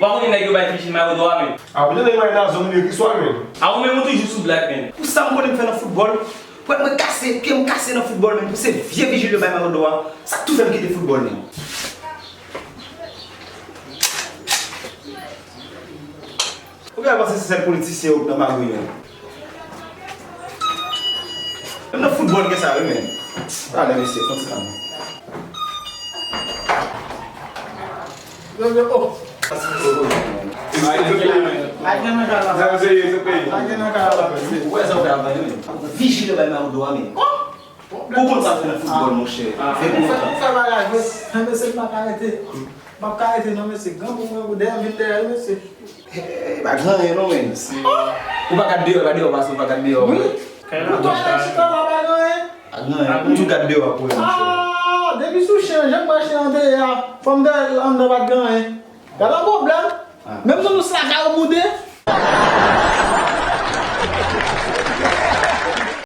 Wako ni nèg yo bay tricher mais do amen. Ah, vous avez une zone qui soit même. Ah, on même toujours sous black men. Pour ça, je faire dans le football. Pour me casser, puis me casser dans le football, même. Pour ces vieux vigile de bain dans le doigt. Ça tout fait me quitter le football, même. Regarde, c'est ces politiciens dans ma rue. Même dans le football, qu'est-ce que ça veut, même? Allez, monsieur, continue. Oh! Vigile vai mal do homem. Como tá fazendo futebol, mon cher? Você vai carreter. Mas carreter não, você ganha um modelo, vitória, você. Vai ganhar, não menos. O bagadeiro, vai bagadeiro. Não tô achando que tá vai ganhar. Ganhar, não joga deu apoio, mon cher. Ah, depuis que je change, je marche en dehors. Femme de l'homme de va gagner. Y'a un problème. Même si nous sommes à